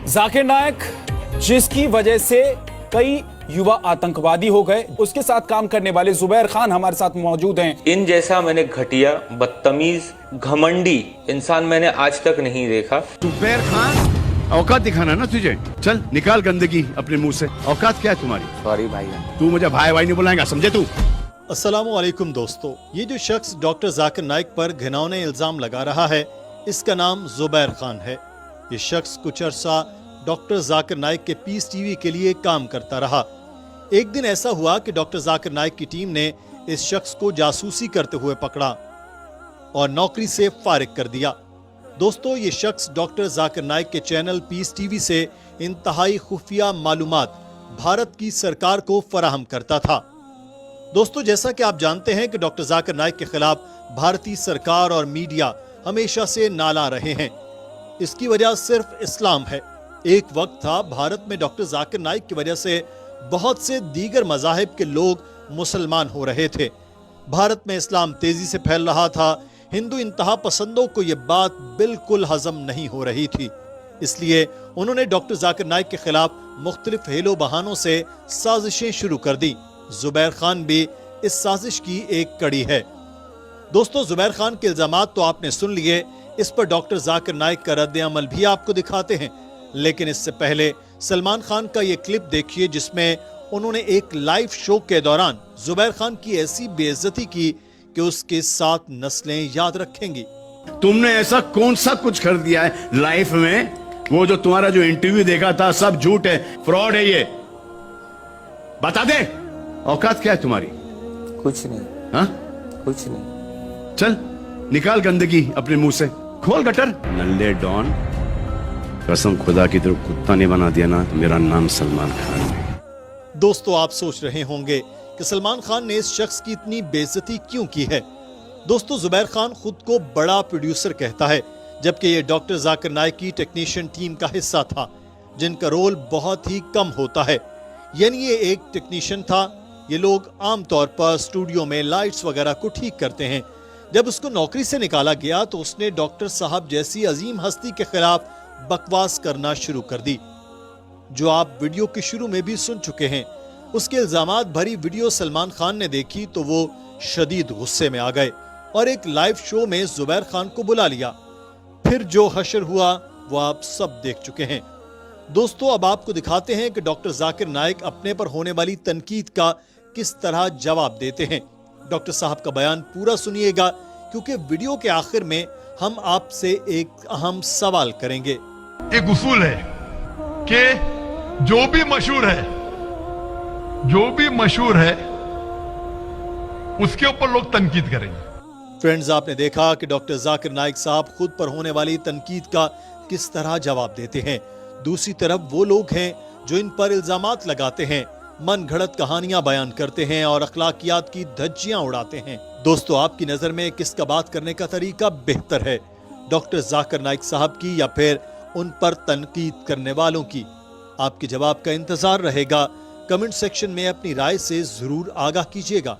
जाकिर नाइक, जिसकी वजह से कई युवा आतंकवादी हो गए, उसके साथ काम करने वाले जुबैर खान हमारे साथ मौजूद हैं। इन जैसा मैंने घटिया, बदतमीज, घमंडी इंसान मैंने आज तक नहीं देखा। जुबैर खान, औकात दिखाना ना तुझे, चल निकाल गंदगी अपने मुंह से। औकात क्या है तुम्हारी? सॉरी भाई। तू मुझे भाई भाई नहीं बुलाएगा, समझे तू? अस्सलामुअलैकुम दोस्तों, ये जो शख्स डॉक्टर जाकिर नाइक पर घिनौने इल्जाम लगा रहा है, इसका नाम जुबैर खान है। ये शख्स कुछ अरसा डॉक्टर जाकिर नाइक के पीस टीवी के लिए काम करता रहा। एक दिन ऐसा हुआ कि डॉक्टर जाकिर नाइक की टीम ने इस शख्स को जासूसी करते हुए पकड़ा और नौकरी से फारिग कर दिया। दोस्तों, ये शख्स डॉक्टर जाकिर नाइक के चैनल पीस टीवी से इंतहाई खुफिया मालूमात भारत की सरकार को फराहम करता था। दोस्तों, जैसा कि आप जानते हैं कि डॉक्टर जाकिर नाइक के खिलाफ भारतीय सरकार और मीडिया हमेशा से नाला रहे हैं। इसकी वजह सिर्फ इस्लाम है। एक वक्त था भारत में डॉक्टर जाकिर नाइक की वजह से बहुत से दीगर मज़ाहिब के लोग मुसलमान हो रहे थे। भारत में इस्लाम तेजी से फैल रहा था। हिंदू इंतहा पसंदों को यह बात बिल्कुल हजम नहीं हो रही थी। इसलिए उन्होंने डॉक्टर जाकिर नाइक के खिलाफ मुख्तलिफ हेलो बहानों से साजिशें शुरू कर दी। जुबैर खान भी इस साजिश की एक कड़ी है। दोस्तों, जुबैर खान के इल्जामात तो आपने सुन लिए, इस पर डॉक्टर जाकिर नाइक का रद्द अमल भी आपको दिखाते हैं। लेकिन इससे पहले सलमान खान का ये क्लिप देखिए, जिसमें उन्होंने एक लाइव शो के दौरान जुबैर खान की ऐसी बेइज्जती की कि उसके साथ नस्लें याद रखेंगी। तुमने ऐसा कौन सा कुछ कर दिया है लाइफ में? वो जो तुम्हारा जो इंटरव्यू देखा था सब झूठ है, फ्रॉड है। ये बता दे, औकात क्या है तुम्हारी? कुछ नहीं। हाँ, कुछ नहीं। चल निकाल गंदगी अपने मुंह से, खोल गटर। नल्ले डॉन, कसम खुदा की तरफ कुत्ता नहीं बना दिया ना तो मेरा नाम सलमान खान है। दोस्तों, आप सोच रहे होंगे कि सलमान खान ने इस शख्स की इतनी बेइज्जती क्यों की है। दोस्तों, जुबैर खान खुद को बड़ा प्रोड्यूसर कहता है, जबकि ये डॉक्टर जाकिर नाइक की टेक्नीशियन टीम का हिस्सा था, जिनका रोल बहुत ही कम होता है। यानी ये एक टेक्नीशियन था। ये लोग आमतौर पर स्टूडियो में लाइट्स वगैरह को ठीक करते हैं। जब उसको नौकरी से निकाला गया तो उसने डॉक्टर साहब जैसी अजीम हस्ती के खिलाफ बकवास करना शुरू कर दी, जो आप वीडियो के शुरू में भी सुन चुके हैं। उसके इल्जामात भरी वीडियो सलमान खान ने देखी तो वो शदीद गुस्से में आ गए और एक लाइव शो में जुबैर खान को बुला लिया। फिर जो हशर हुआ वो आप सब देख चुके हैं। दोस्तों, अब आपको दिखाते हैं कि डॉक्टर जाकिर नाइक अपने पर होने वाली तनकीद का किस तरह जवाब देते हैं। डॉक्टर साहब का बयान पूरा सुनिएगा, क्योंकि वीडियो के आखिर में हम आपसे एक अहम सवाल करेंगे। एक उसूल है कि जो भी मशहूर है उसके ऊपर लोग तनकीद करेंगे। फ्रेंड्स, आपने देखा कि डॉक्टर जाकिर नाइक साहब खुद पर होने वाली तनकीद का किस तरह जवाब देते हैं। दूसरी तरफ वो लोग हैं जो इन पर इल्जामात लगाते हैं, मन घड़त कहानियां बयान करते हैं और अखलाकियात की धज्जियां उड़ाते हैं। दोस्तों, आपकी नजर में किसका बात करने का तरीका बेहतर है, डॉक्टर जाकिर नाइक साहब की या फिर उन पर तनकीद करने वालों की? आपके जवाब का इंतजार रहेगा। कमेंट सेक्शन में अपनी राय से जरूर आगाह कीजिएगा।